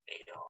pero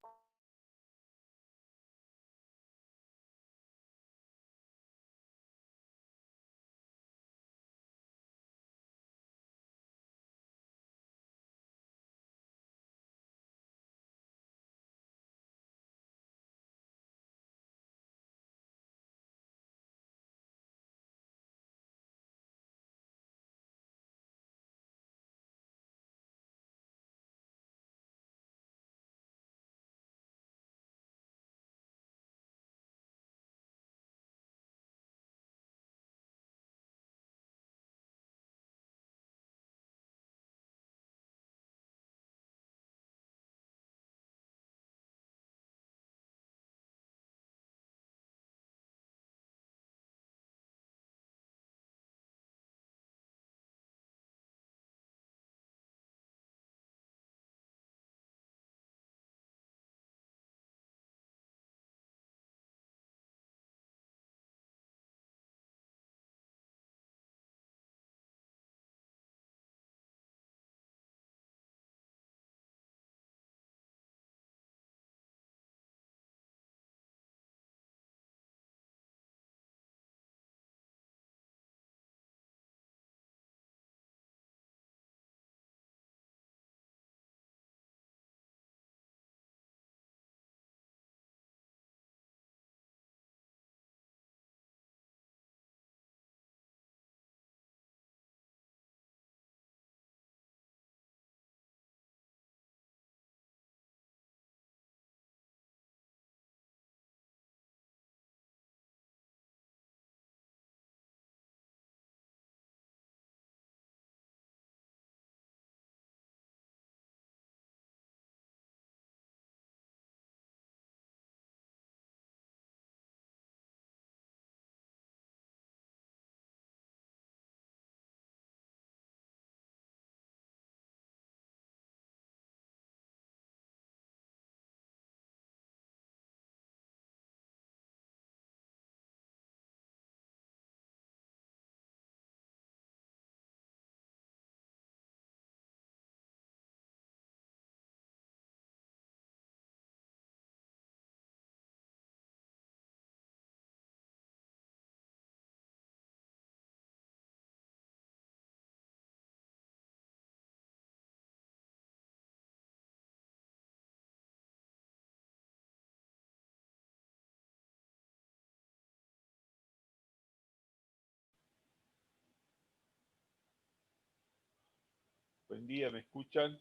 Buen día, ¿me escuchan?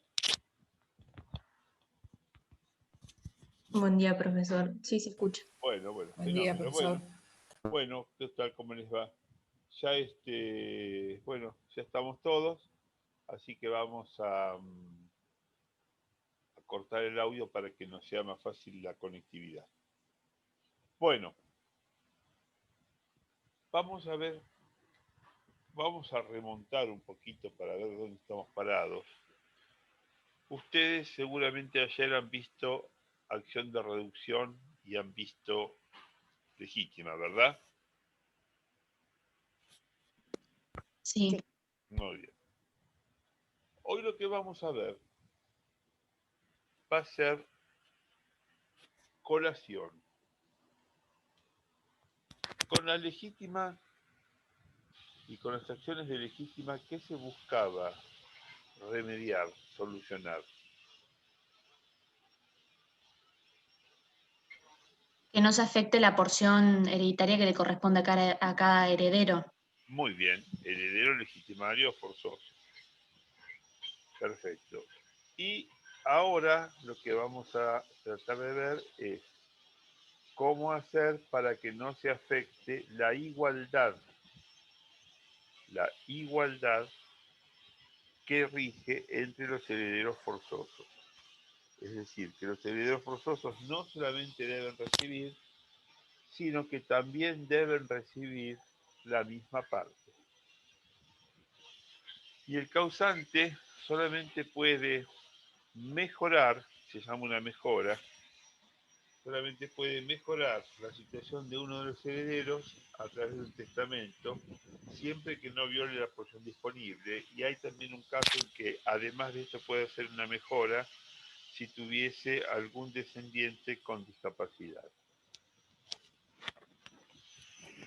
Buen día, profesor. Sí, se escucha. Bueno, Buen día, fenómeno. profesor. Bueno, ¿qué tal? ¿Cómo les va? Ya bueno, ya estamos todos, así que vamos a cortar el audio para que nos sea más fácil la conectividad. Bueno, vamos a ver, vamos a remontar un poquito para ver dónde estamos parados. Ustedes seguramente ayer han visto acción de reducción y han visto legítima, ¿verdad? Sí. Muy bien. Hoy lo que vamos a ver va a ser colación. Con la legítima y con las acciones de legítima, ¿qué se buscaba remediar, solucionar? Que no se afecte la porción hereditaria que le corresponde a cada heredero. Muy bien, heredero legitimario forzoso. Perfecto. Y ahora lo que vamos a tratar de ver es cómo hacer para que no se afecte la igualdad que rige entre los herederos forzosos. Es decir, que los herederos forzosos no solamente deben recibir, sino que también deben recibir la misma parte. Y el causante solamente puede mejorar, se llama una mejora, solamente puede mejorar la situación de uno de los herederos a través de un testamento, siempre que no viole la porción disponible. Y hay también un caso en que, además de esto, puede ser una mejora si tuviese algún descendiente con discapacidad.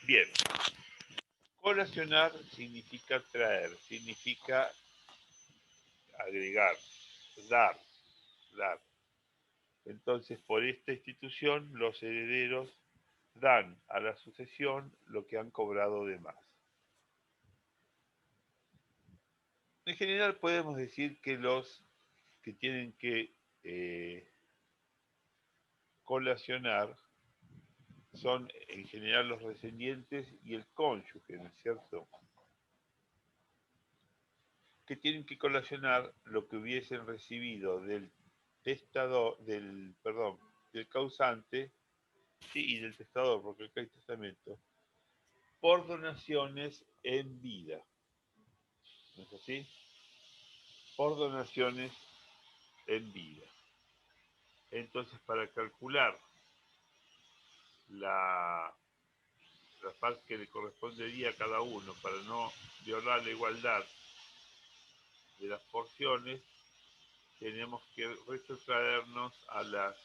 Bien, colacionar significa traer, significa agregar, dar. Entonces, por esta institución, los herederos dan a la sucesión lo que han cobrado de más. En general podemos decir que los que tienen que colacionar son en general los descendientes y el cónyuge, ¿no es cierto? Que tienen que colacionar lo que hubiesen recibido del del causante, sí, y del testador, porque acá hay testamento, por donaciones en vida. ¿No es así? Por donaciones en vida. Entonces, para calcular la parte que le correspondería a cada uno, para no violar la igualdad de las porciones, tenemos que retrotraernos a las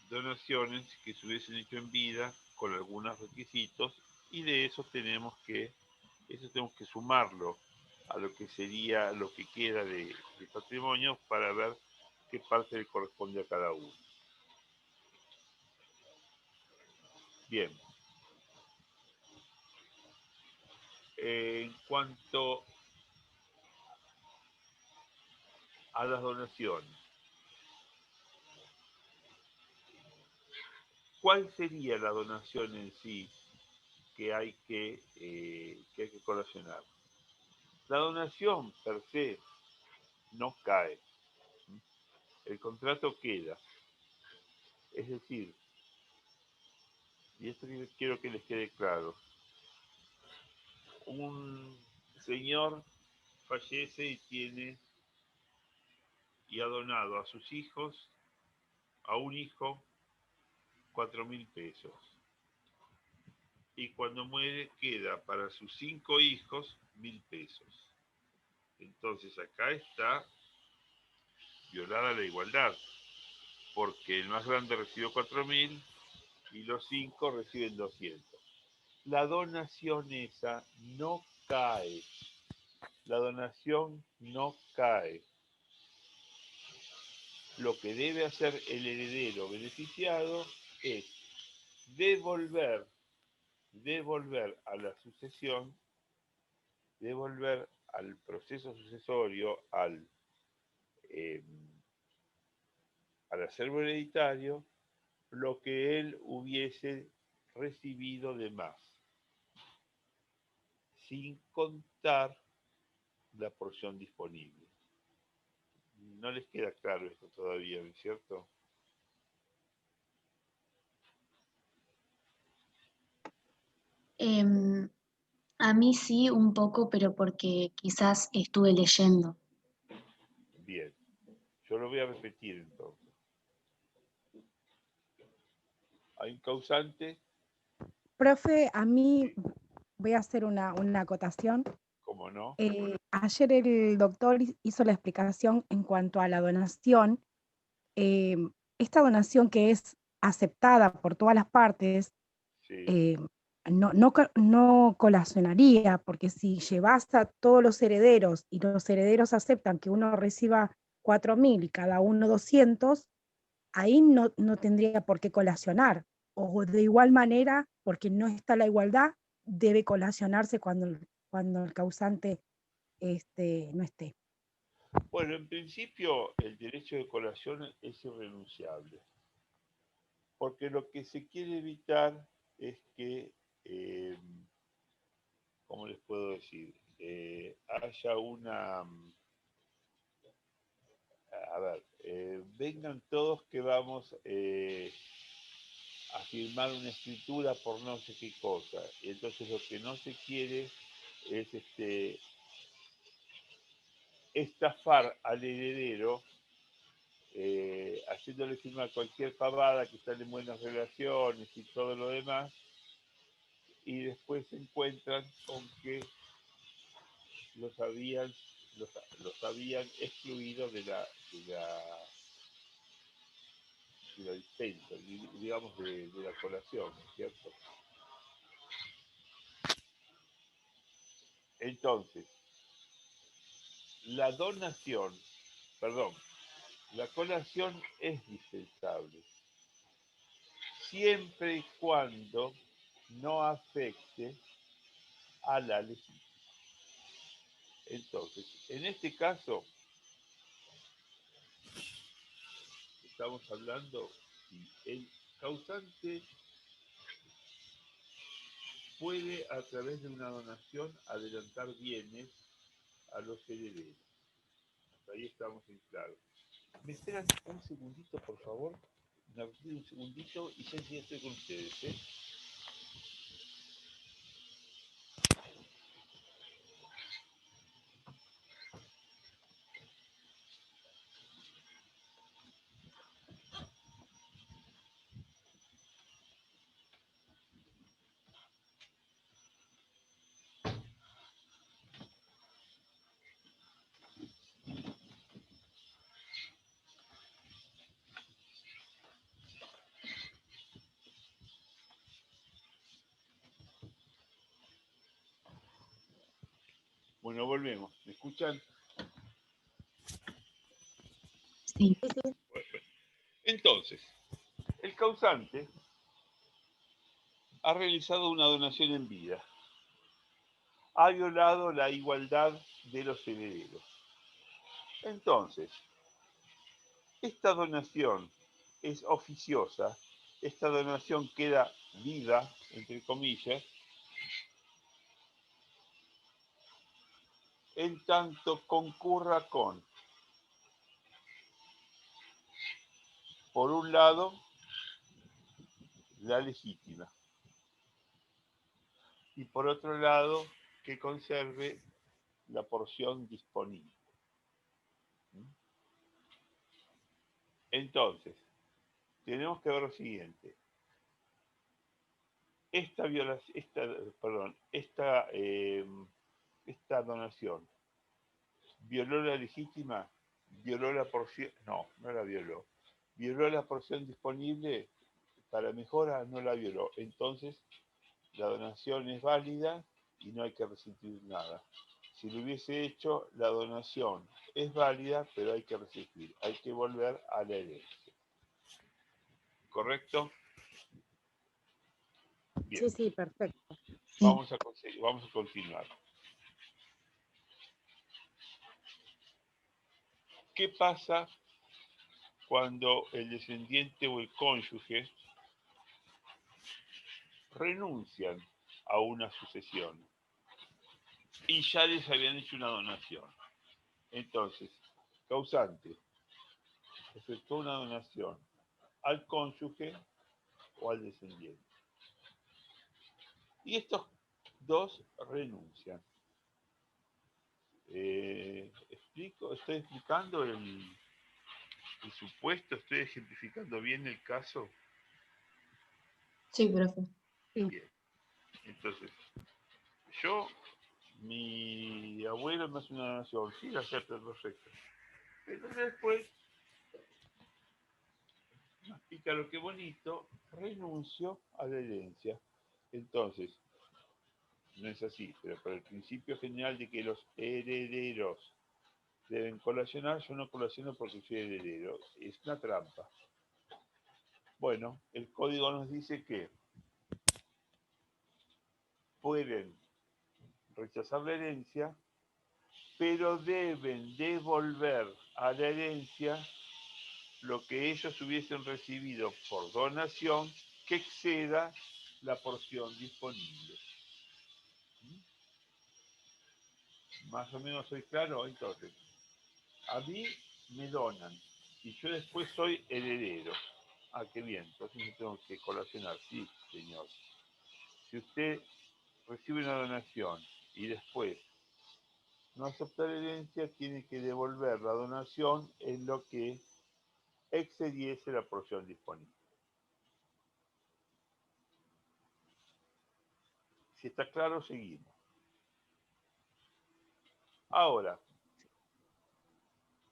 donaciones que se hubiesen hecho en vida con algunos requisitos, y de eso tenemos que sumarlo a lo que sería lo que queda de patrimonio para ver qué parte le corresponde a cada uno. Bien. En cuanto a las donaciones, ¿cuál sería la donación en sí que hay que colacionar? La donación per se no cae, el contrato queda. Es decir, y esto quiero que les quede claro, un señor fallece y ha donado a sus hijos, a un hijo, 4.000 pesos. Y cuando muere queda para sus 5 hijos 1.000 pesos. Entonces acá está violada la igualdad, porque el más grande recibió 4.000 y los 5 reciben 200. La donación esa no cae. La donación no cae. Lo que debe hacer el heredero beneficiado es devolver a la sucesión, devolver al proceso sucesorio, al acervo hereditario, lo que él hubiese recibido de más, sin contar la porción disponible. No les queda claro esto todavía, ¿no es cierto? A mí sí, un poco, pero porque quizás estuve leyendo. Bien, yo lo voy a repetir entonces. Hay un causante. Profe, a mí Sí, voy a hacer una acotación. ¿cómo no? Ayer el doctor hizo la explicación en cuanto a la donación. Eh, esta donación que es aceptada por todas las partes, Sí, eh, no colacionaría, porque si llevas a todos los herederos y los herederos aceptan que uno reciba 4.000 y cada uno 200, ahí no tendría por qué colacionar. O de igual manera, porque no está la igualdad, debe colacionarse cuando el causante no esté. bueno, en principio el derecho de colación es irrenunciable, porque lo que se quiere evitar es que, ¿cómo les puedo decir? Haya a ver, vengan todos que vamos a firmar una escritura por no sé qué cosa. Y entonces lo que no se quiere es estafar al heredero, haciéndole firmar cualquier pavada, que están en buenas relaciones y todo lo demás, y después se encuentran con que los habían los habían excluido de la dispensa, digamos de la colación, ¿cierto? Entonces, la donación, perdón, la colación es dispensable, siempre y cuando no afecte a la legítima. Entonces, en este caso, estamos hablando si el causante puede, a través de una donación, adelantar bienes a los herederos. Hasta ahí estamos en claro. ¿Me esperan un segundito, por favor? Un segundito y ya estoy con ustedes, ¿eh? Bueno, volvemos. ¿Me escuchan? Sí. Entonces, el causante ha realizado una donación en vida. Ha violado la igualdad de los herederos. Entonces, esta donación es oficiosa, esta donación queda viva, entre comillas, en tanto concurra con, por un lado, la legítima, y por otro lado, que conserve la porción disponible. Entonces, tenemos que ver lo siguiente. Esta donación violó la legítima, violó la porción, no la violó, violó la porción disponible para mejora, no la violó. Entonces, la donación es válida y no hay que resistir nada. Si lo hubiese hecho, la donación es válida, pero hay que resistir, hay que volver a la herencia. ¿Correcto? Bien. Sí, perfecto. Vamos a continuar. ¿Qué pasa cuando el descendiente o el cónyuge renuncian a una sucesión y ya les habían hecho una donación? Entonces, causante efectuó una donación al cónyuge o al descendiente. Y estos dos renuncian. ¿Estoy explicando el supuesto? ¿Estoy ejemplificando bien el caso? Sí, profe. Bien. Entonces, mi abuelo me hace una donación, sí, la acepto, perfecto. Pero después, mastica lo que bonito, renuncio a la herencia. Entonces, no es así, pero por el principio general de que los herederos deben colacionar, yo no colaciono porque soy heredero. Es una trampa. Bueno, el código nos dice que pueden rechazar la herencia, pero deben devolver a la herencia lo que ellos hubiesen recibido por donación que exceda la porción disponible. Más o menos soy claro. Entonces, a mí me donan y yo después soy heredero. Ah, qué bien, entonces me tengo que colacionar. Sí, señor. Si usted recibe una donación y después no acepta la herencia, tiene que devolver la donación en lo que excediese la porción disponible. Si está claro, seguimos. Ahora,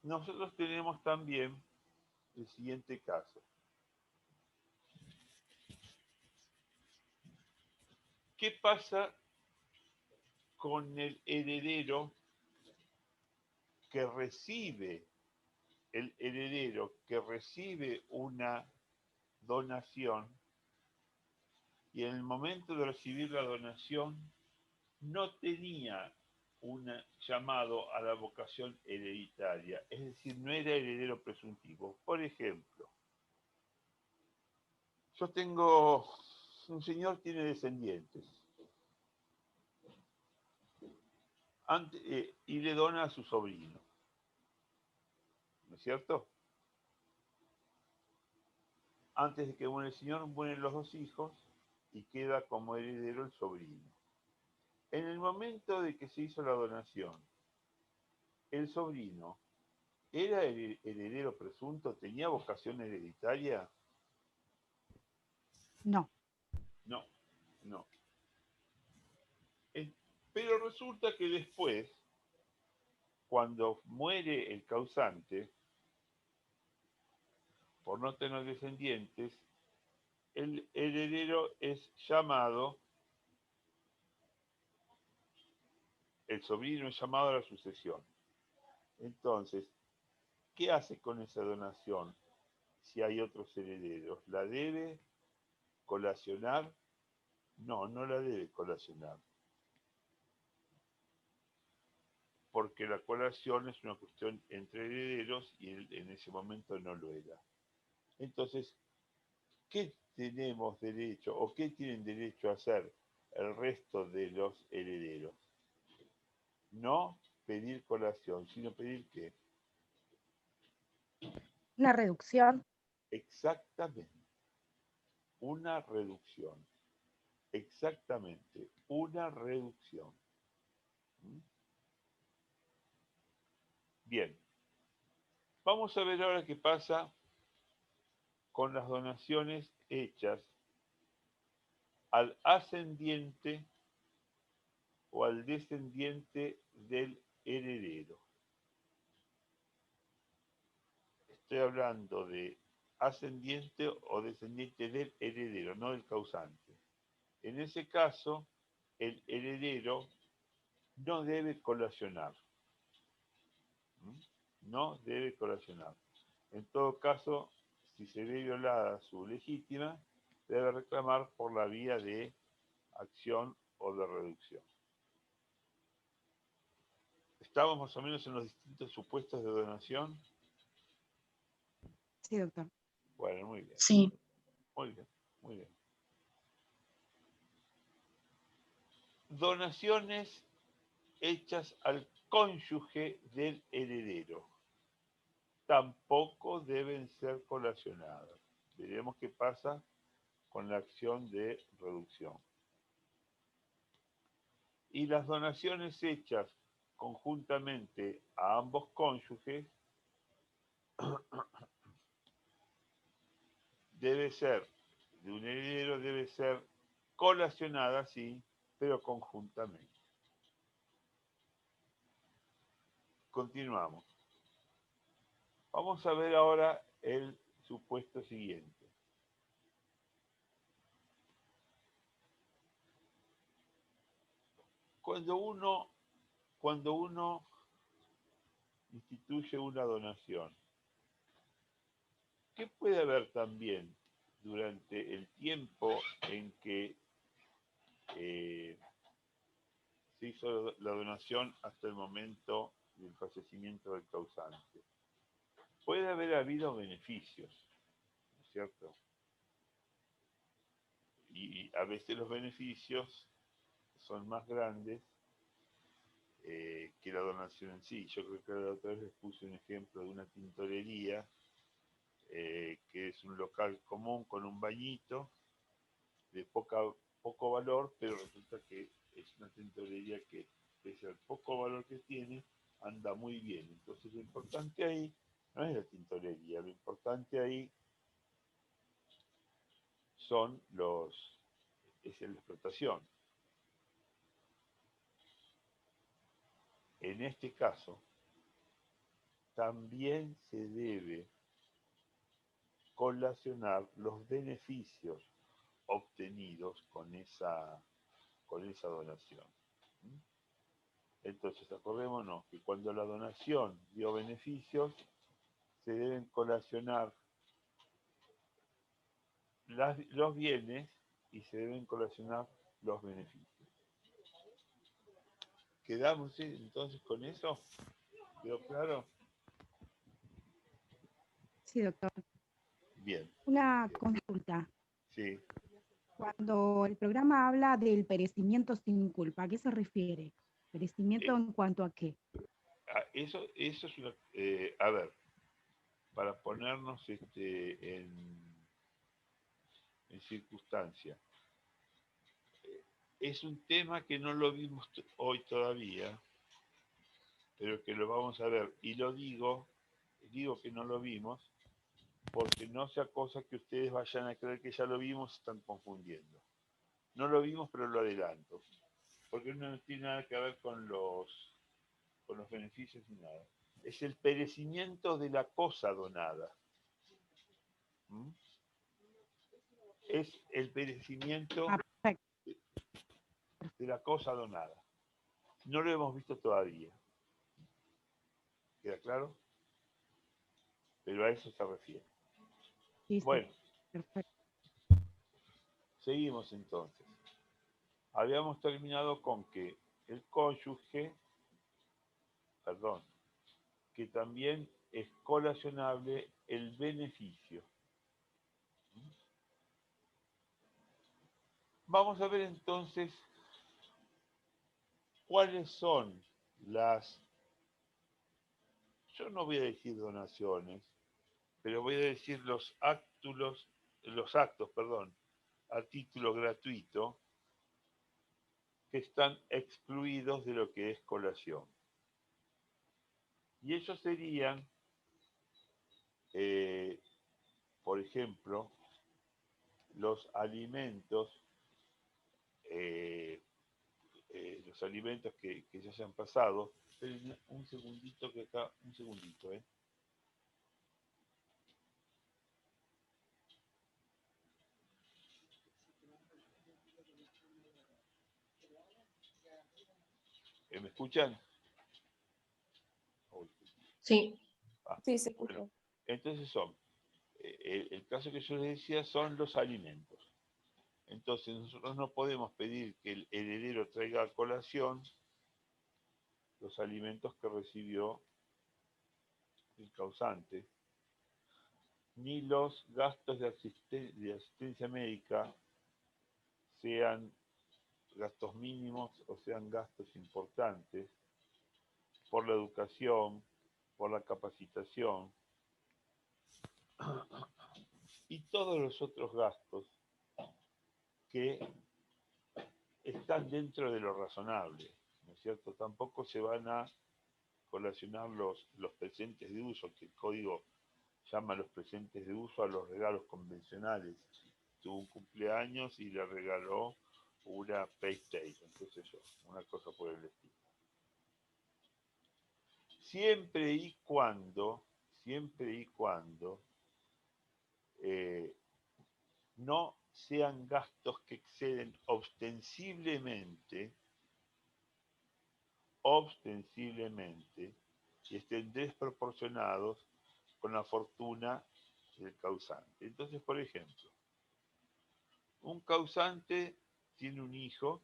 nosotros tenemos también el siguiente caso. ¿Qué pasa con el heredero que recibe, una donación y en el momento de recibir la donación no tenía un llamado a la vocación hereditaria, es decir, no era heredero presuntivo? Por ejemplo, yo tengo, un señor tiene descendientes y le dona a su sobrino, ¿no es cierto? Antes de que muera el señor, mueren los dos hijos y queda como heredero el sobrino. En el momento de que se hizo la donación, el sobrino era el heredero presunto, tenía vocación hereditaria. No. No, no. Pero resulta que después, cuando muere el causante, por no tener descendientes, el heredero es llamado, el sobrino es llamado a la sucesión. Entonces, ¿qué hace con esa donación si hay otros herederos? ¿La debe colacionar? No, no la debe colacionar, porque la colación es una cuestión entre herederos y él en ese momento no lo era. Entonces, ¿qué tenemos derecho o qué tienen derecho a hacer el resto de los herederos? No pedir colación, sino pedir ¿qué? Una reducción. Exactamente, una reducción. Exactamente, una reducción. ¿Mm? Bien, vamos a ver ahora qué pasa con las donaciones hechas al ascendiente o al descendiente del heredero. Estoy hablando de ascendiente o descendiente del heredero, no del causante. En ese caso, el heredero no debe colacionar. No debe colacionar. En todo caso, si se ve violada su legítima, debe reclamar por la vía de acción o de reducción. ¿Estamos más o menos en los distintos supuestos de donación? Sí, doctor. Bueno, muy bien. Sí. Muy bien, muy bien. Donaciones hechas al cónyuge del heredero. Tampoco deben ser colacionadas. Veremos qué pasa con la acción de reducción. Y las donaciones hechas conjuntamente a ambos cónyuges debe ser, de un heredero debe ser colacionada, sí, pero conjuntamente. Continuamos. Vamos a ver ahora el supuesto siguiente. Cuando uno instituye una donación, ¿qué puede haber también durante el tiempo en que se hizo la donación hasta el momento del fallecimiento del causante? Puede haber habido beneficios, ¿no es cierto? Y a veces los beneficios son más grandes que la donación en sí. Yo creo que la otra vez les puse un ejemplo de una tintorería, que es un local común con un bañito de poco valor, pero resulta que es una tintorería que, pese al poco valor que tiene, anda muy bien. Entonces lo importante ahí no es la tintorería, lo importante ahí es la explotación. En este caso, también se debe colacionar los beneficios obtenidos con esa donación. Entonces, acordémonos que cuando la donación dio beneficios, se deben colacionar los bienes y se deben colacionar los beneficios. ¿Quedamos entonces con eso? ¿Quedó claro? Sí, doctor. Bien. Una consulta. Sí. Cuando el programa habla del perecimiento sin culpa, ¿a qué se refiere? ¿Perecimiento en cuanto a qué? Eso es una... a ver, para ponernos en circunstancia. Es un tema que no lo vimos hoy todavía, pero que lo vamos a ver. Y digo que no lo vimos, porque no sea cosa que ustedes vayan a creer que ya lo vimos, se están confundiendo. No lo vimos, pero lo adelanto, porque no tiene nada que ver con los beneficios ni nada. Es el perecimiento de la cosa donada. ¿Mm? Es el perecimiento de la cosa donada. No lo hemos visto todavía. ¿Queda claro? Pero a eso se refiere. Sí, Bueno, perfecto. seguimos entonces. Habíamos terminado con que el cónyuge, que también es colacionable el beneficio. Vamos a ver entonces cuáles son yo no voy a decir donaciones, pero voy a decir los actos, a título gratuito, que están excluidos de lo que es colación. Y ellos serían, por ejemplo, los alimentos que ya se han pasado. Esperen un segundito que acá, un segundito, ¿Me escuchan? Sí, Ah, sí, se escucha. bueno, entonces el caso que yo les decía son los alimentos. Entonces nosotros no podemos pedir que el heredero traiga a colación los alimentos que recibió el causante, ni los gastos de asistencia médica, sean gastos mínimos o sean gastos importantes, por la educación, por la capacitación y todos los otros gastos que están dentro de lo razonable, ¿no es cierto? Tampoco se van a colacionar los presentes de uso, que el código llama los presentes de uso a los regalos convencionales. Tuvo un cumpleaños y le regaló una PlayStation, qué sé yo, una cosa por el estilo. Siempre y cuando no sean gastos que exceden ostensiblemente y estén desproporcionados con la fortuna del causante. Entonces, por ejemplo, un causante tiene un hijo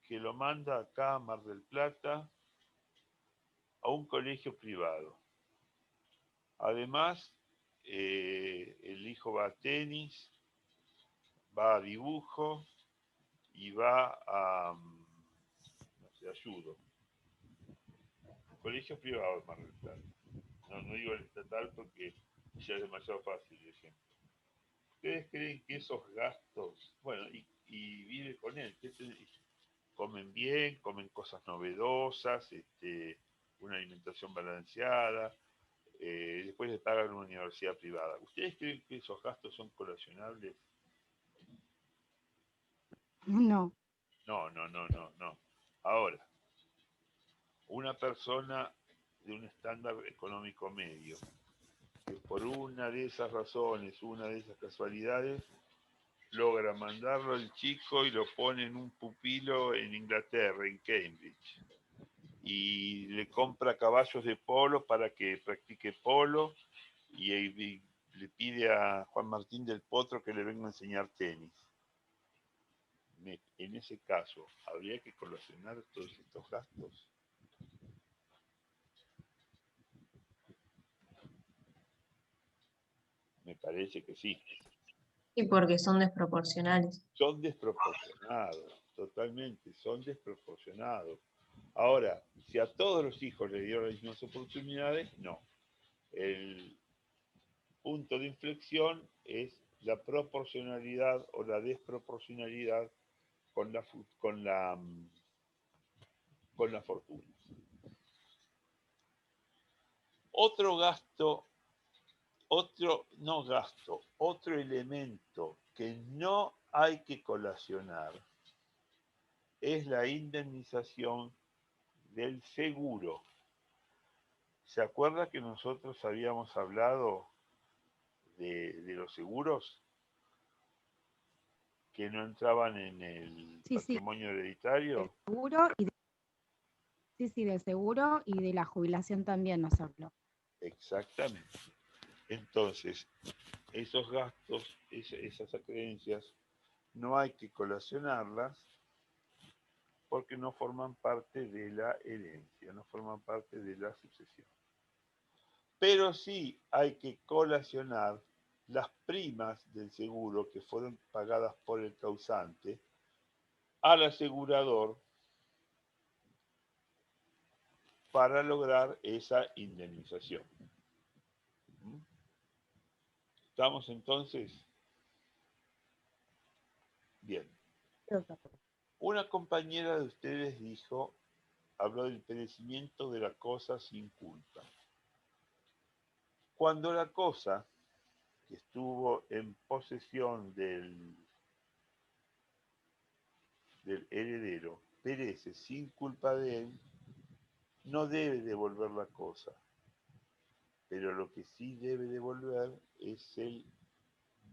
que lo manda acá a Mar del Plata a un colegio privado. Además, el hijo va a tenis, va a dibujo y va a, no sé, a judo. Colegios privados de Mar del Plata. No digo el estatal porque ya es demasiado fácil el ejemplo. ¿Ustedes creen que esos gastos, bueno, y vive con él, comen bien, comen cosas novedosas, una alimentación balanceada, después le pagan una universidad privada? ¿Ustedes creen que esos gastos son colacionables? No. No. Ahora, una persona de un estándar económico medio, que por una de esas razones, una de esas casualidades, logra mandarlo al chico y lo pone en un pupilo en Inglaterra, en Cambridge, y le compra caballos de polo para que practique polo y le pide a Juan Martín del Potro que le venga a enseñar tenis. En ese caso, ¿habría que colacionar todos estos gastos? Me parece que sí. Y porque son desproporcionales. Son desproporcionados, totalmente, son desproporcionados. Ahora, si a todos los hijos le dieron las mismas oportunidades, no. El punto de inflexión es la proporcionalidad o la desproporcionalidad con la fortuna. Otro elemento que no hay que colacionar es la indemnización del seguro. ¿Se acuerda que nosotros habíamos hablado de los seguros que no entraban en el patrimonio hereditario? Del seguro del seguro y de la jubilación también nos habló. Exactamente. Entonces, esos gastos, esas acreencias, no hay que colacionarlas porque no forman parte de la herencia, no forman parte de la sucesión. Pero sí hay que colacionar las primas del seguro que fueron pagadas por el causante al asegurador para lograr esa indemnización. ¿Estamos entonces? Bien. Una compañera de ustedes habló del perecimiento de la cosa sin culpa. Cuando la cosa que estuvo en posesión del heredero perece sin culpa de él, no debe devolver la cosa, pero lo que sí debe devolver es el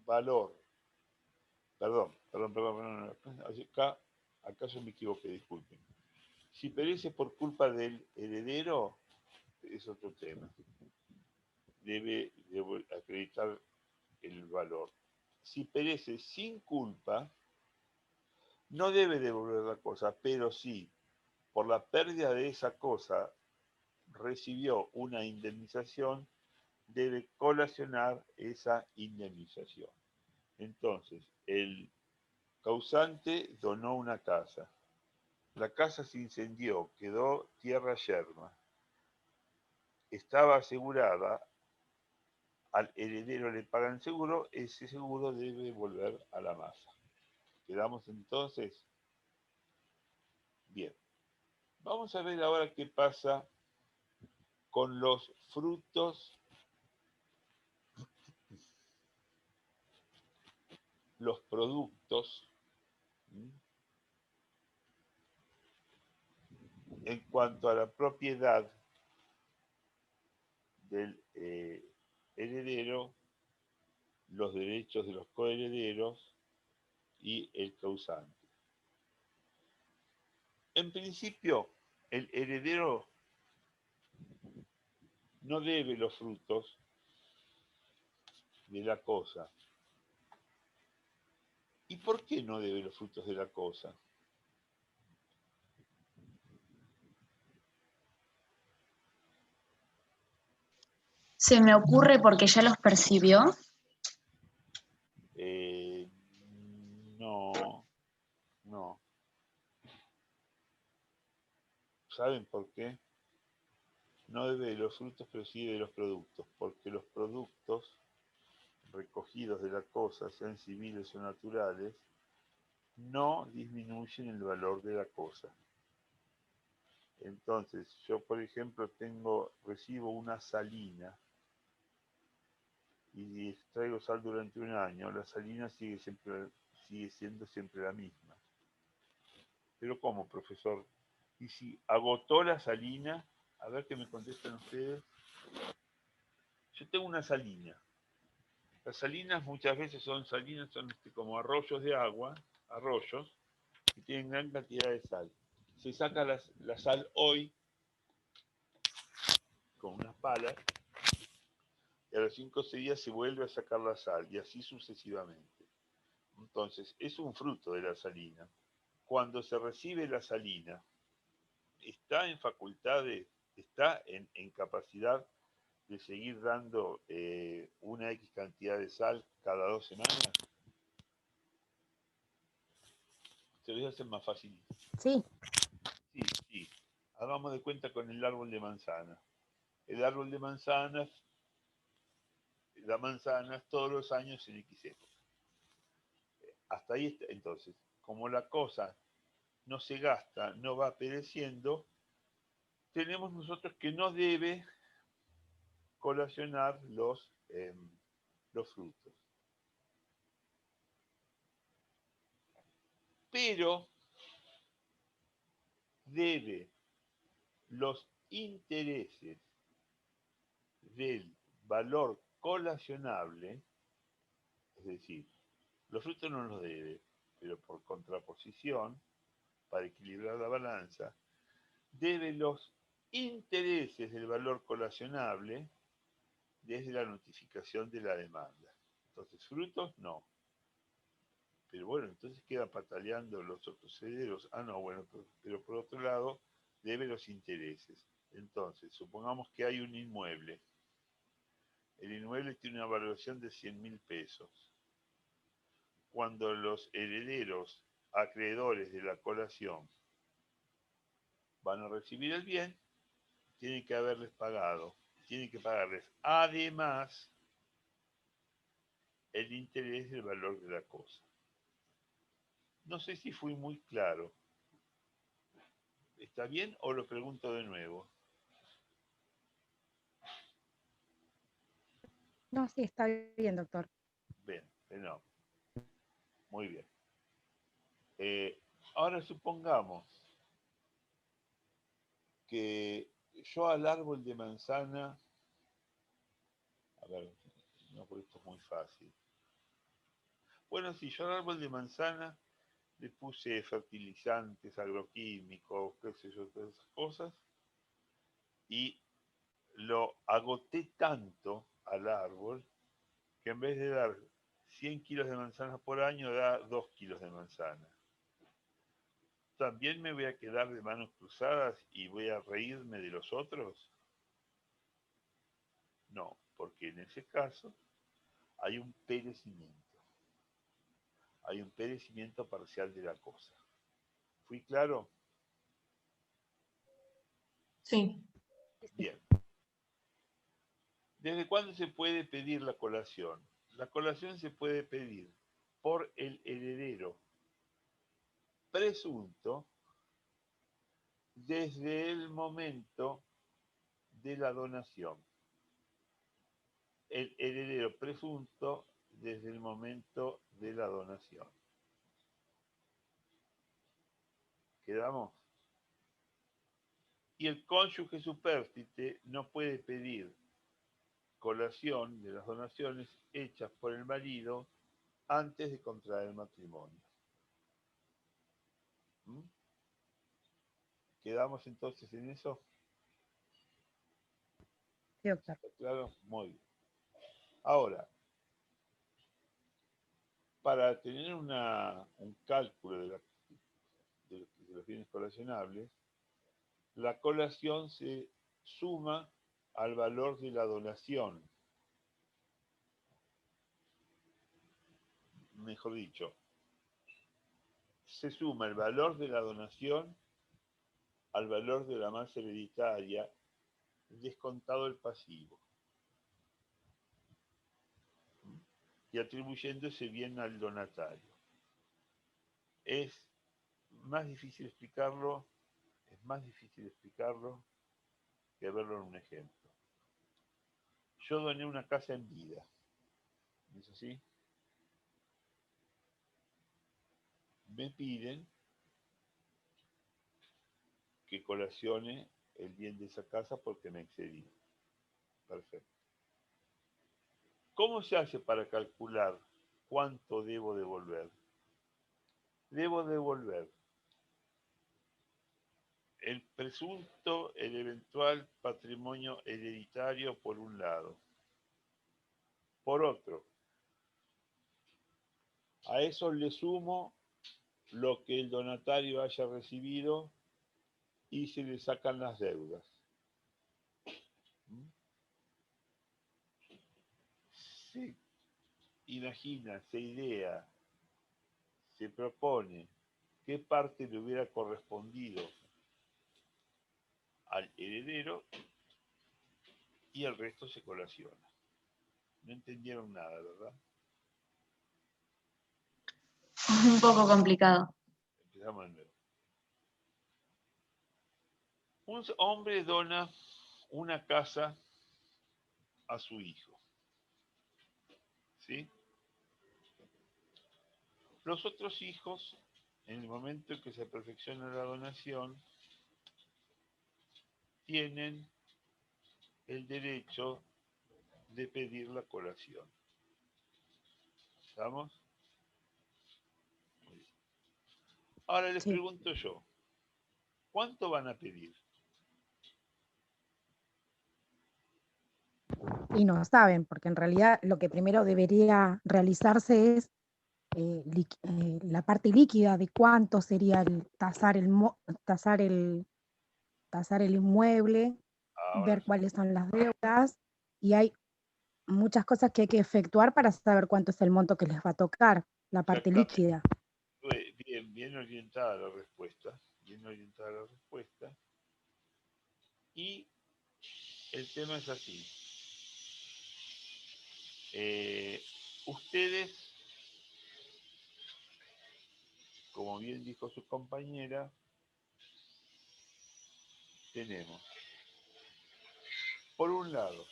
valor. Perdón, acá yo me equivoqué, disculpen. Si perece por culpa del heredero, es otro tema. Debe acreditar el valor. Si perece sin culpa, no debe devolver la cosa, pero sí, por la pérdida de esa cosa, recibió una indemnización, debe colacionar esa indemnización. Entonces, el causante donó una casa. La casa se incendió, quedó tierra yerma. Estaba asegurada, al heredero le pagan seguro, ese seguro debe volver a la masa. ¿Quedamos entonces? Bien. Vamos a ver ahora qué pasa con los frutos, los productos, en cuanto a la propiedad del heredero, los derechos de los coherederos y el causante. En principio, el heredero no debe los frutos de la cosa. ¿Y por qué no debe los frutos de la cosa? Se me ocurre porque ya los percibió. No. ¿Saben por qué? No debe de los frutos, pero sí de los productos, porque los productos recogidos de la cosa, sean civiles o naturales, no disminuyen el valor de la cosa. Entonces, yo por ejemplo recibo una salina y traigo sal durante un año, la salina sigue siendo siempre la misma. Pero ¿cómo, profesor? ¿Y si agotó la salina A ver qué me contestan ustedes. Yo tengo una salina. Las salinas muchas veces son salinas, son como arroyos de agua, arroyos, que tienen gran cantidad de sal. Se saca la sal hoy con unas palas y a los 5 o 6 días se vuelve a sacar la sal y así sucesivamente. Entonces, es un fruto de la salina. Cuando se recibe la salina, está en facultades, está en capacidad de seguir dando una X cantidad de sal cada 2 semanas. Se lo voy a hacer más fácil. Sí. Sí, sí. Hagamos de cuenta con el árbol de manzana. El árbol de manzanas da manzanas todos los años en X época. Hasta ahí está. Entonces, como la cosa no se gasta, no va pereciendo, tenemos nosotros que no debe colacionar los frutos. Pero debe los intereses del valor colacionable, es decir, los frutos no los debe, pero por contraposición, para equilibrar la balanza, debe los intereses del valor colacionable desde la notificación de la demanda. Entonces, frutos no. Pero bueno, entonces queda pataleando los otros herederos. Ah, no, bueno, pero por otro lado, debe los intereses. Entonces, supongamos que hay un inmueble. El inmueble tiene una valoración de 100.000 pesos. Cuando los herederos acreedores de la colación van a recibir el bien, tienen que haberles pagado. Tienen que pagarles además el interés del valor de la cosa. No sé si fui muy claro. ¿Está bien o lo pregunto de nuevo? No, sí, está bien, doctor. Bien, no. Muy bien. Ahora supongamos que yo al árbol de manzana, a ver, no, porque esto es muy fácil. Bueno, si yo al árbol de manzana le puse fertilizantes, agroquímicos, qué sé yo, todas esas cosas, y lo agoté tanto al árbol que en vez de dar 100 kilos de manzanas por año, da 2 kilos de manzana. ¿También me voy a quedar de manos cruzadas y voy a reírme de los otros? No, porque en ese caso hay un perecimiento. Hay un perecimiento parcial de la cosa. ¿Fui claro? Sí. Bien. ¿Desde cuándo se puede pedir la colación? La colación se puede pedir por el heredero presunto desde el momento de la donación. El heredero presunto desde el momento de la donación. ¿Quedamos? Y el cónyuge supérstite no puede pedir colación de las donaciones hechas por el marido antes de contraer matrimonio. ¿Mm? ¿Quedamos entonces en eso? Sí, doctor. ¿Está claro? Muy bien. Ahora, para tener un cálculo de los bienes colacionables, la colación se suma al valor de la donación. Mejor dicho, se suma el valor de la donación al valor de la masa hereditaria, descontado el pasivo, y atribuyendo ese bien al donatario. Es más difícil explicarlo, que verlo en un ejemplo. Yo doné una casa en vida, ¿no es así? Me piden que colacione el bien de esa casa porque me excedí. Perfecto. ¿Cómo se hace para calcular cuánto debo devolver? Debo devolver el presunto, el eventual patrimonio hereditario por un lado. Por otro, a eso le sumo lo que el donatario haya recibido y se le sacan las deudas. Se imagina, se idea, se propone qué parte le hubiera correspondido al heredero y el resto se colaciona. No entendieron nada, ¿verdad? Un poco complicado. Empezamos de nuevo. Un hombre dona una casa a su hijo. ¿Sí? Los otros hijos, en el momento en que se perfecciona la donación, tienen el derecho de pedir la colación. ¿Estamos? Muy bien. Ahora les Sí. pregunto yo, ¿cuánto van a pedir? Y no saben, porque en realidad lo que primero debería realizarse es la parte líquida de cuánto sería el tasar el inmueble, Ahora ver cuáles son las deudas, y hay muchas cosas que hay que efectuar para saber cuánto es el monto que les va a tocar, la parte exactamente. líquida. Bien orientada la respuesta. Bien orientada la respuesta. Y el tema es así. Ustedes, como bien dijo su compañera, tenemos, por un lado,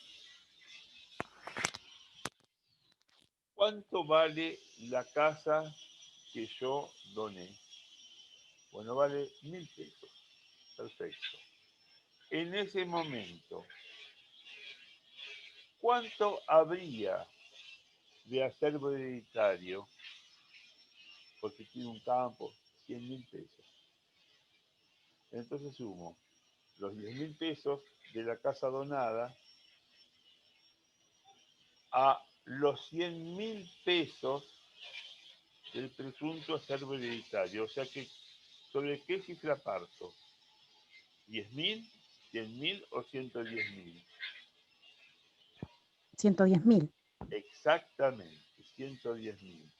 ¿cuánto vale la casa que yo doné? Bueno, vale 1.000 pesos. Perfecto. En ese momento, ¿cuánto habría de acervo hereditario? Porque tiene un campo, 100.000 pesos. Entonces sumo los 10.000 pesos de la casa donada a los 100.000 pesos del presunto acervo hereditario. O sea que, ¿sobre qué cifra parto? ¿10.000, 100.000 o 110.000? 110.000. Exactamente, 110.000.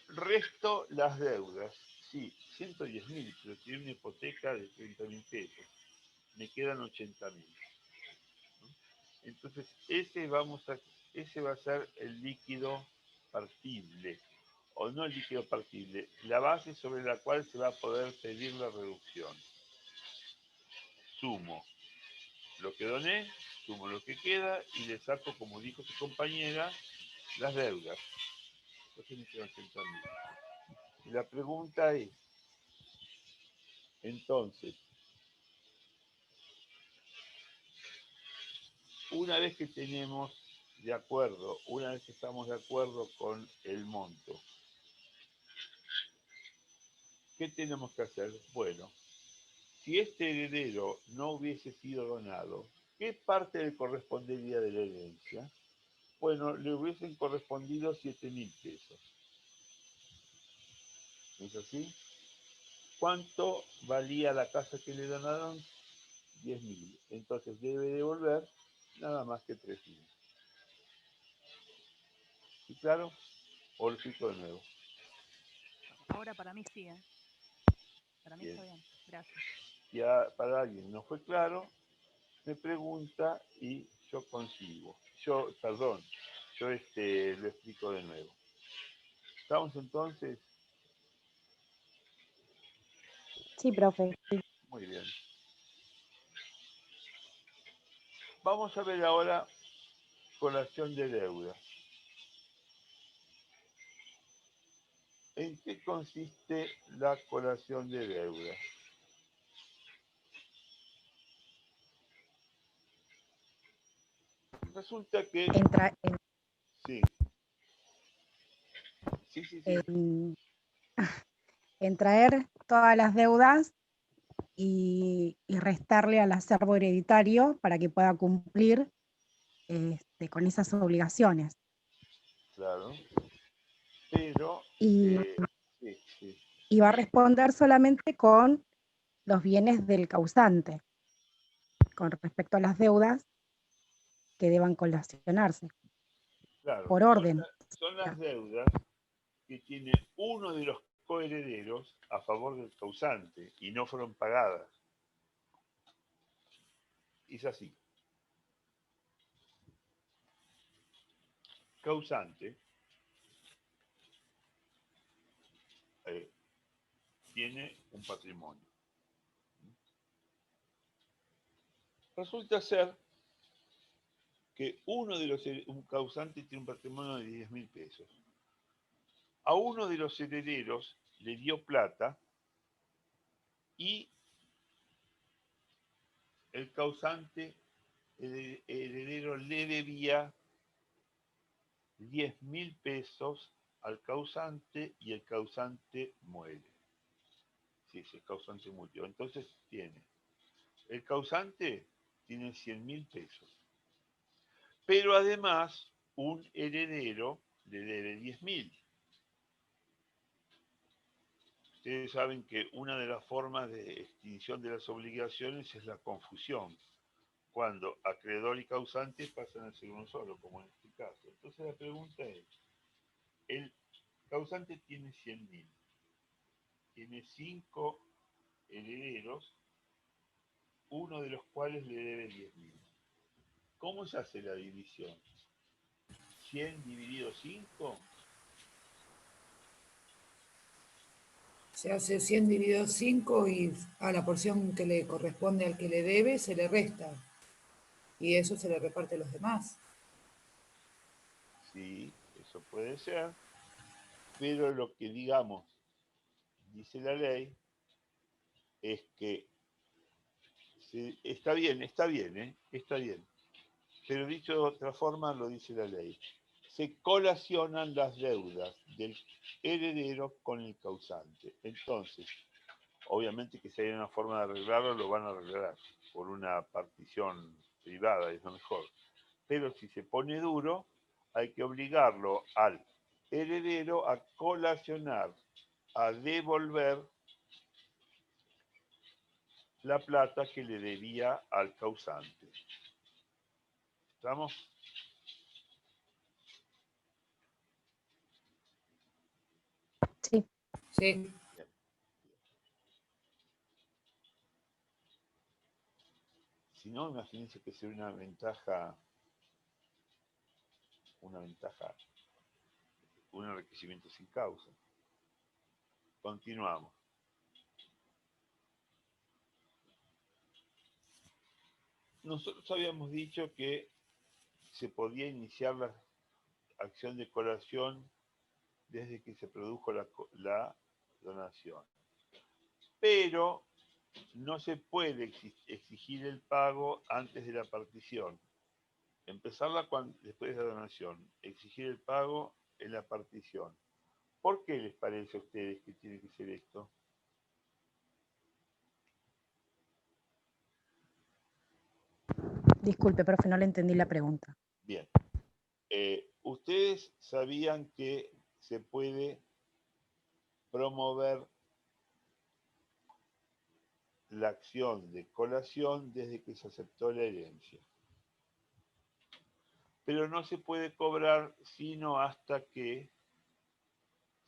Resto las deudas. Sí, 110.000, pero tiene una hipoteca de 30.000 pesos. Me quedan 80.000. Entonces, ese va a ser el líquido partible, o no el líquido partible, la base sobre la cual se va a poder pedir la reducción. Sumo lo que doné, sumo lo que queda y le saco, como dijo su compañera, las deudas. Entonces me quedan 80.000. Y la pregunta es, entonces, una vez que tenemos de acuerdo, una vez que estamos de acuerdo con el monto, ¿qué tenemos que hacer? Bueno, si este heredero no hubiese sido donado, ¿qué parte le correspondería de la herencia? Bueno, le hubiesen correspondido 7.000 pesos. ¿No es así? ¿Cuánto valía la casa que le donaron? 10.000. Entonces debe devolver nada más que 3.000. ¿Sí, claro? O lo explico de nuevo. Ahora para mí sí, ¿eh? Para mí Bien. está bien, gracias. Si para alguien no fue claro, me pregunta y yo consigo. Yo lo explico de nuevo. ¿Estamos entonces? Sí, profe. Muy bien. Vamos a ver ahora colación de deuda. ¿En qué consiste la colación de deuda? Resulta que... Sí, sí, sí, sí. En traer todas las deudas y restarle al acervo hereditario para que pueda cumplir con esas obligaciones. Claro. Pero... Y, sí, sí. y va a responder solamente con los bienes del causante, con respecto a las deudas que deban colacionarse, Claro, por orden. son las deudas que tiene uno de los coherederos a favor del causante y no fueron pagadas. Es así. Causante tiene un patrimonio. Resulta ser que un causante tiene un patrimonio de 10.000 pesos. A uno de los herederos le dio plata y el causante, el heredero le debía 10.000 pesos al causante y el causante muere. Sí, el causante murió. Entonces el causante tiene 100.000 pesos. Pero además, un heredero le debe 10.000. Ustedes saben que una de las formas de extinción de las obligaciones es la confusión, cuando acreedor y causante pasan a ser uno solo, como en este caso. Entonces la pregunta es, el causante tiene 100.000, tiene 5 herederos, uno de los cuales le debe 10.000. ¿Cómo se hace la división? 100 dividido 5. Se hace 100 dividido 5 y a la porción que le corresponde al que le debe se le resta. Y eso se le reparte a los demás. Sí, eso puede ser. Pero lo que digamos, dice la ley, es que está bien, está bien. Pero dicho de otra forma, lo dice la ley. Se colacionan las deudas del heredero con el causante. Entonces, obviamente que si hay una forma de arreglarlo, lo van a arreglar por una partición privada, es lo mejor. Pero si se pone duro, hay que obligarlo al heredero a colacionar, a devolver la plata que le debía al causante. ¿Estamos? Sí. Sí. Si no, imagínense que sea una ventaja, un enriquecimiento sin causa. Continuamos. Nosotros habíamos dicho que se podía iniciar la acción de colación desde que se produjo la donación. Pero no se puede exigir el pago antes de la partición. Empezarla después de la donación. Exigir el pago en la partición. ¿Por qué les parece a ustedes que tiene que ser esto? Disculpe, profe, no le entendí la pregunta. Bien. Ustedes sabían que se puede promover la acción de colación desde que se aceptó la herencia. Pero no se puede cobrar sino hasta que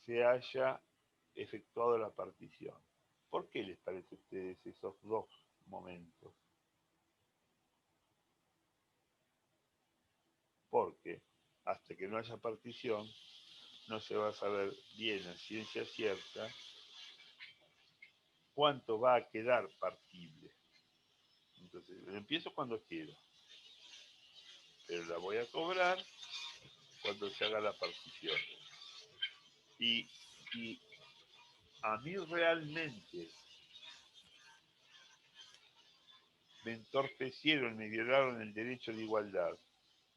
se haya efectuado la partición. ¿Por qué les parece a ustedes esos dos momentos? Porque hasta que no haya partición no se va a saber bien a ciencia cierta cuánto va a quedar partible. Entonces, empiezo cuando quiero, pero la voy a cobrar cuando se haga la partición. Y si a mí realmente me entorpecieron, me violaron el derecho de igualdad,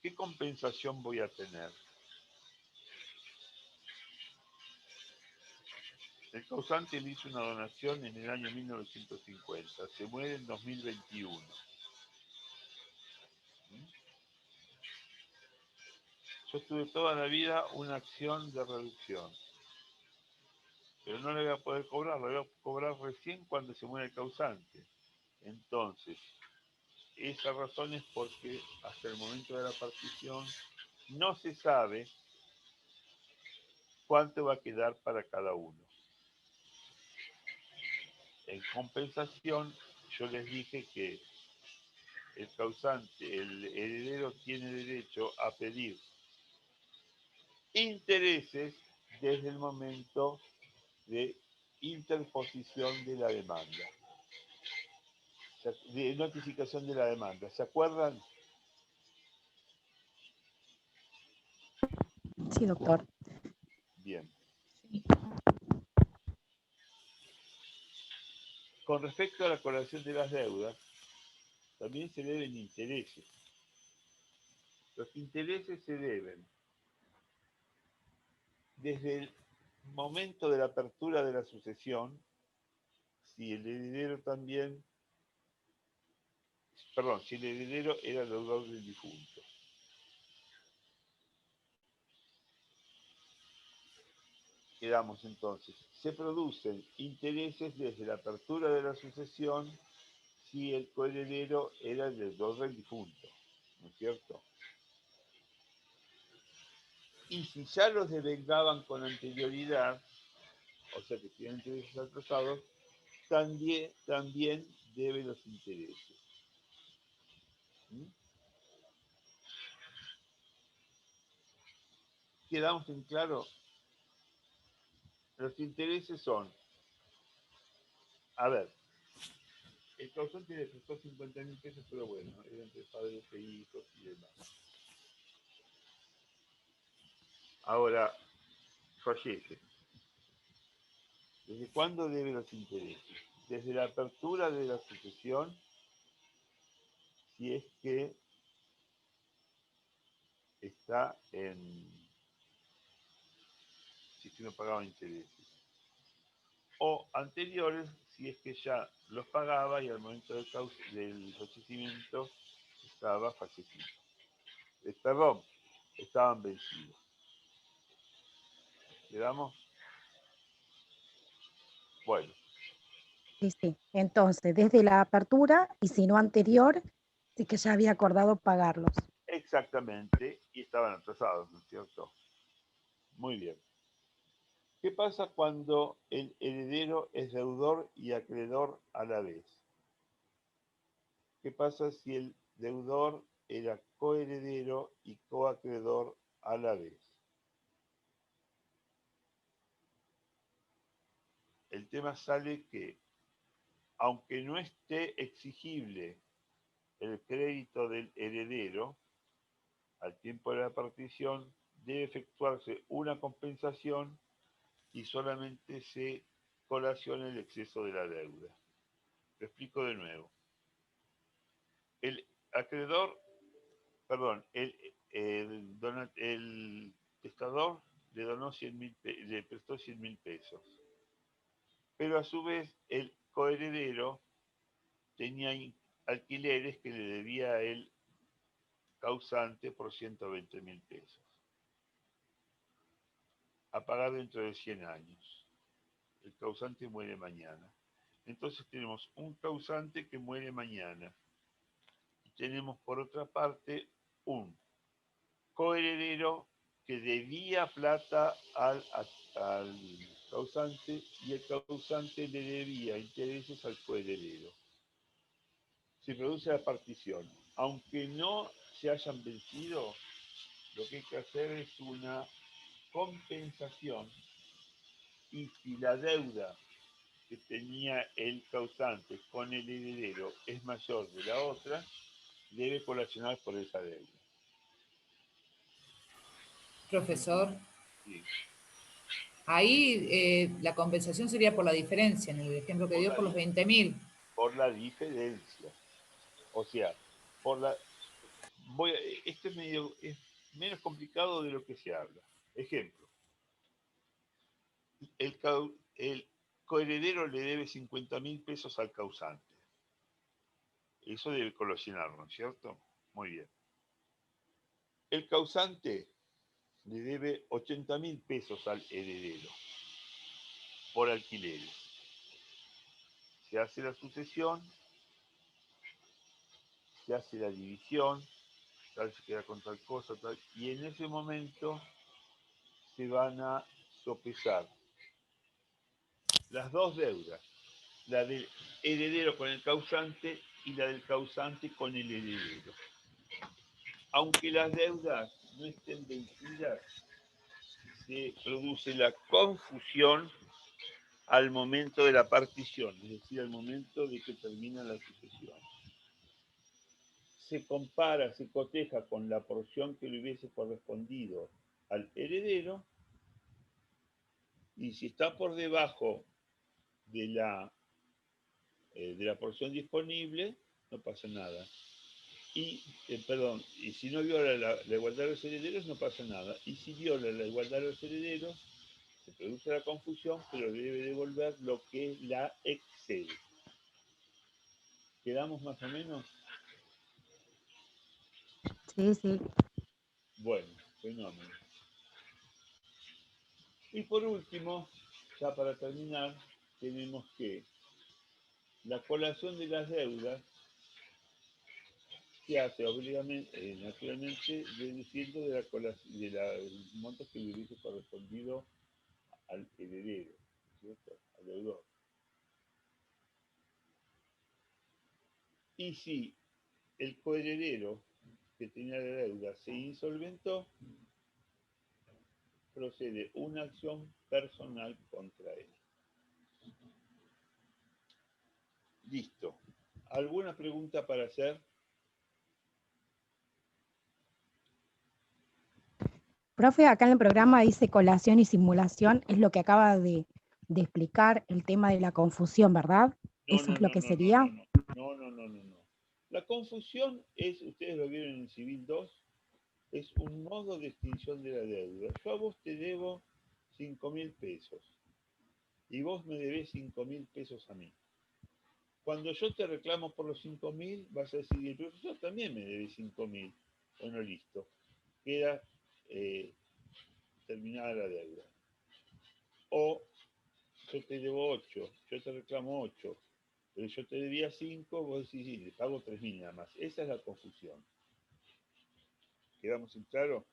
¿qué compensación voy a tener? El causante le hizo una donación en el año 1950, se muere en 2021. Yo tuve toda la vida una acción de reducción, pero no la voy a poder cobrar, la voy a cobrar recién cuando se muere el causante. Entonces, esa razón es porque hasta el momento de la partición no se sabe cuánto va a quedar para cada uno. En compensación, yo les dije que el causante, el heredero tiene derecho a pedir intereses desde el momento de interposición de la demanda, de notificación de la demanda. ¿Se acuerdan? Sí, doctor. Bien. Con respecto a la colación de las deudas, también se deben intereses. Los intereses se deben desde el momento de la apertura de la sucesión, si el heredero también, perdón, si el heredero era el deudor del difunto. Quedamos entonces, se producen intereses desde la apertura de la sucesión si el coheredero era el deudor del difunto, ¿no es cierto? Y si ya los devengaban con anterioridad, o sea que tienen intereses atrasados, también debe los intereses. ¿Mm? ¿Quedamos en claro? Los intereses son, a ver, el causante le prestó 50.000 pesos, pero bueno, era entre padres e hijos y demás. Ahora, fallece. ¿Desde cuándo debe los intereses? Desde la apertura de la sucesión, si es que está en, si es que no pagaba intereses. O anteriores, si es que ya los pagaba y al momento del fallecimiento estaba fallecido. Perdón, estaban vencidos. ¿Le damos? Bueno. Sí, sí. Entonces, desde la apertura y si no anterior, sí que ya había acordado pagarlos. Exactamente, y estaban atrasados, ¿no es cierto? Muy bien. ¿Qué pasa cuando el heredero es deudor y acreedor a la vez? ¿Qué pasa si el deudor era coheredero y coacreedor a la vez? El tema sale que, aunque no esté exigible el crédito del heredero, al tiempo de la partición debe efectuarse una compensación y solamente se colaciona el exceso de la deuda. Lo explico de nuevo. El acreedor, perdón, el testador le donó 100.000, le prestó 100.000 pesos. Pero a su vez el coheredero tenía alquileres que le debía el causante por 120.000 pesos. A pagar dentro de 100 años. El causante muere mañana. Entonces tenemos un causante que muere mañana. Y tenemos por otra parte un coheredero que debía plata al causante y el causante le debía intereses al coheredero. Se produce la partición. Aunque no se hayan vencido, lo que hay que hacer es una compensación y si la deuda que tenía el causante con el heredero es mayor de la otra, debe colacionar por esa deuda. Profesor, Sí. Ahí la compensación sería por la diferencia, en el ejemplo que dio, por los 20.000. Por la diferencia. O sea, por la... esto es menos complicado de lo que se habla. Ejemplo, el coheredero le debe 50.000 pesos al causante. Eso debe colacionarlo, ¿no es cierto? Muy bien. El causante le debe 80.000 pesos al heredero por alquileres. Se hace la sucesión, se hace la división, tal se queda con tal cosa, tal, y en ese momento se van a sopesar las dos deudas, la del heredero con el causante y la del causante con el heredero. Aunque las deudas no estén vencidas, se produce la confusión al momento de la partición, es decir, al momento de que termina la sucesión. Se compara, se coteja con la porción que le hubiese correspondido al heredero, y si está por debajo de la porción disponible, no pasa nada. Y si no viola la igualdad de los herederos, no pasa nada. Y si viola la igualdad de los herederos, se produce la confusión, pero debe devolver lo que la excede. ¿Quedamos más o menos? Sí, sí. Bueno, fenómeno. Y por último, ya para terminar, tenemos que la colación de las deudas se hace obligadamente, naturalmente, deduciendo de los montos que le hubiese correspondido al heredero, ¿cierto? Al deudor. Y si el coheredero que tenía la deuda se insolventó, procede una acción personal contra él. Listo. ¿Alguna pregunta para hacer? Profe, acá en el programa dice colación y simulación, es lo que acaba de explicar el tema de la confusión, ¿verdad? No, ¿Eso no, es lo no, que no, no, sería? no, no. No, no, no, no, no. La confusión es, ustedes lo vieron en el Civil 2, es un modo de extinción de la deuda. Yo a vos te debo 5.000 pesos y vos me debés 5.000 pesos a mí. Cuando yo te reclamo por los 5.000, vas a decir, el profesor también me debe 5.000. Bueno, listo. Queda terminada la deuda. O yo te debo 8, yo te reclamo 8, pero yo te debía 5, vos decís, sí, le pago 3.000 nada más. Esa es la confusión. ¿Quedamos en claro?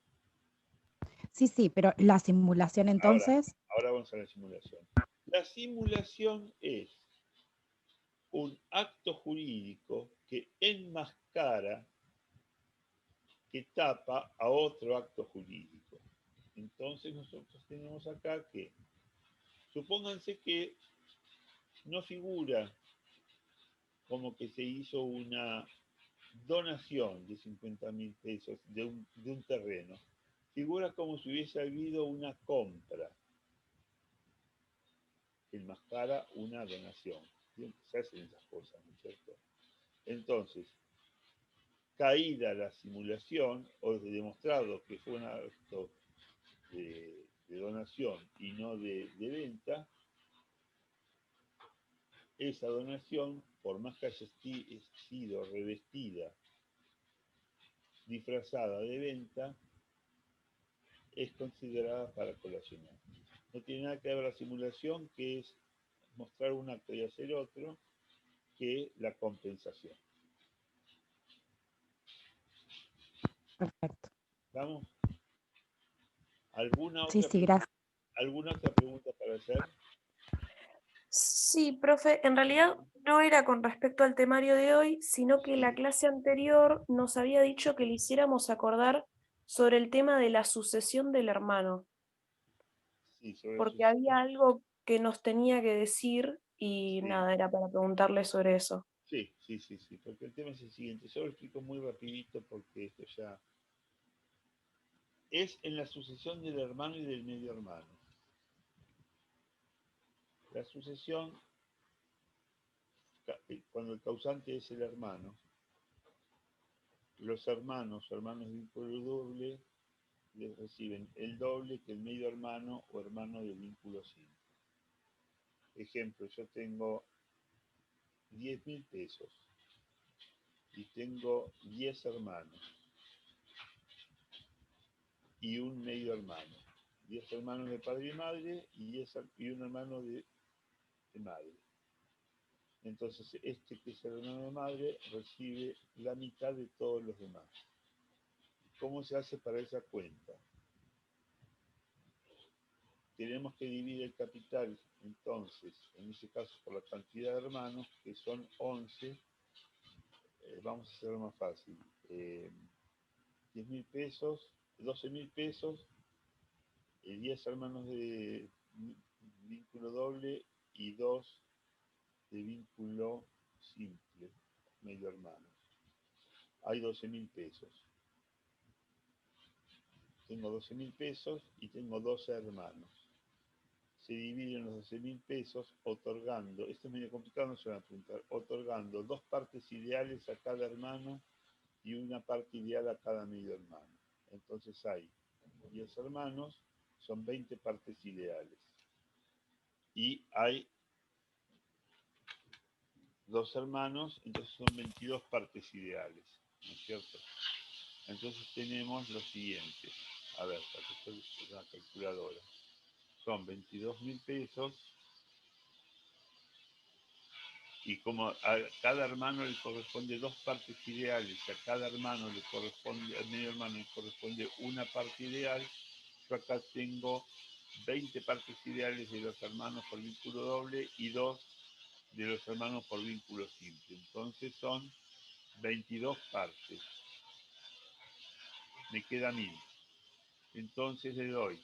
Sí, sí, pero la simulación entonces, Ahora vamos a la simulación. La simulación es un acto jurídico que enmascara, que tapa a otro acto jurídico. Entonces nosotros tenemos acá que, supónganse que no figura como que se hizo una donación de 50.000 pesos de un terreno. Figura como si hubiese habido una compra que enmascara una donación. Se hacen esas cosas, ¿no es cierto? Entonces, caída la simulación, o demostrado que fue un acto de donación y no de venta, esa donación, por más que haya sido revestida, disfrazada de venta, es considerada para colacionar. No tiene nada que ver la simulación, que es mostrar un acto y hacer otro, que la compensación. perfecto. ¿Vamos? ¿Alguna Sí, otra, sí, gracias. ¿alguna otra pregunta para hacer? Sí, profe, en realidad no era con respecto al temario de hoy, sino que la clase anterior nos había dicho que le hiciéramos acordar sobre el tema de la sucesión del hermano, Sí, sobre porque eso. había algo que nos tenía que decir y Sí, nada, era para preguntarle sobre eso. sí, sí, sí, sí, porque el tema es el siguiente. Yo lo explico muy rapidito porque esto ya es en la sucesión del hermano y del medio hermano. La sucesión, cuando el causante es el hermano, los hermanos o hermanos de vínculo doble les reciben el doble que el medio hermano o hermano de vínculo simple. Ejemplo, yo tengo 10.000 pesos y tengo 10 hermanos y un medio hermano. 10 hermanos de padre y madre y un hermano de madre. Entonces, este que es el hermano de madre recibe la mitad de todos los demás. ¿Cómo se hace para esa cuenta? Tenemos que dividir el capital, entonces, en ese caso, por la cantidad de hermanos, que son 11. Vamos a hacerlo más fácil. 10.000 pesos, 12.000 pesos, 10 hermanos de vínculo doble y 2 de vínculo simple, medio hermano. Hay 12.000 pesos. Tengo 12.000 pesos y tengo 12 hermanos. Se dividen los 12.000 pesos otorgando, esto es medio complicado, no se van a preguntar, otorgando 2 partes ideales a cada hermano y una parte ideal a cada medio hermano. Entonces hay 10 hermanos, son 20 partes ideales. Y hay 2 hermanos, entonces son 22 partes ideales, ¿no es cierto? Entonces tenemos lo siguiente. A ver, para que esto la calculadora. Son 22.000 pesos y como a cada hermano le corresponde 2 partes ideales, a cada hermano le corresponde, al medio hermano le corresponde una parte ideal, yo acá tengo 20 partes ideales de los hermanos por vínculo doble y 2 de los hermanos por vínculo simple. Entonces son 22 partes. Me queda 1.000. Entonces le doy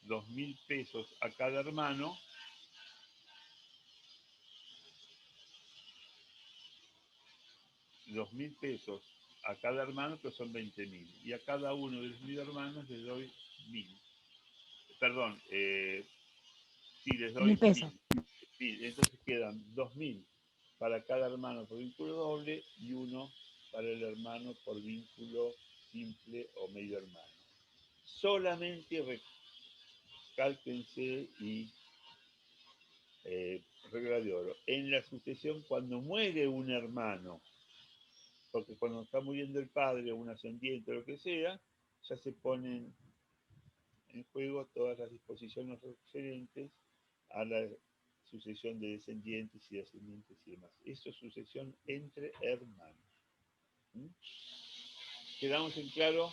2.000 pesos a cada hermano. $2.000 a cada hermano, que son 20.000. Y a cada uno de los 1.000 hermanos les doy 1.000. Perdón, sí, les doy 1.000 pesos. 1.000. Entonces quedan 2.000 para cada hermano por vínculo doble y 1 para el hermano por vínculo simple o medio hermano. Solamente recálquense y regla de oro. En la sucesión, cuando muere un hermano, porque cuando está muriendo el padre o un ascendiente o lo que sea, ya se ponen en juego todas las disposiciones referentes a la sucesión de descendientes y ascendientes y demás. Eso es sucesión entre hermanos. ¿Mm? ¿Quedamos en claro?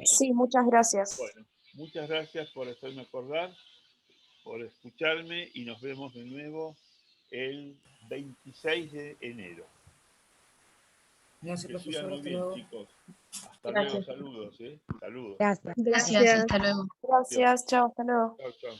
Sí, muchas gracias. Bueno, muchas gracias por hacerme acordar, por escucharme y nos vemos de nuevo el 26 de enero. Gracias, Que sigan profesor. muy Hasta bien, luego. chicos. Hasta luego, Gracias. saludos, saludos. Gracias. Gracias, hasta luego. Gracias, chao, hasta luego. Chao, chao.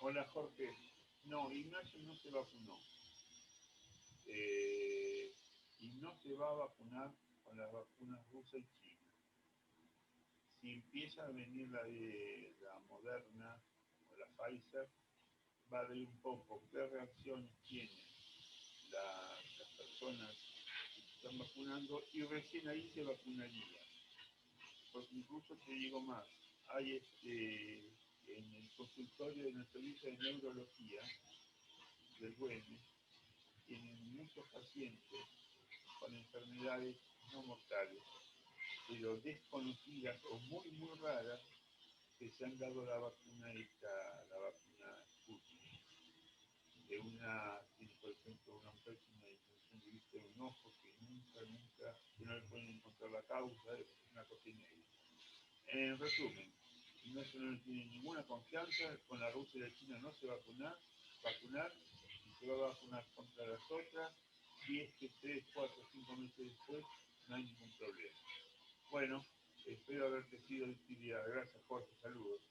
Hola, Jorge. No, Ignacio no se vacunó. y no se va a vacunar con las vacunas rusa y china. Si empieza a venir la Moderna o la Pfizer, va a ver un poco qué reacciones tienen las personas que se están vacunando y recién ahí se vacunaría. Porque incluso te digo más, hay en el consultorio de nuestro servicio de neurología del Güemes, tienen muchos pacientes con enfermedades no mortales, pero desconocidas o muy, muy raras, que se han dado la vacuna Sputnik. De por ejemplo, una mujer con una infección de vista de un ojo que que no le pueden encontrar la causa, es una cosa inédita. En resumen, no se no tiene ninguna confianza, con la Rusia y la China no se va a vacunar, y se va a vacunar contra las otras, y es que 3, 4, 5 meses después no hay ningún problema. Bueno, espero haberte sido de utilidad. Gracias, Jorge. Saludos.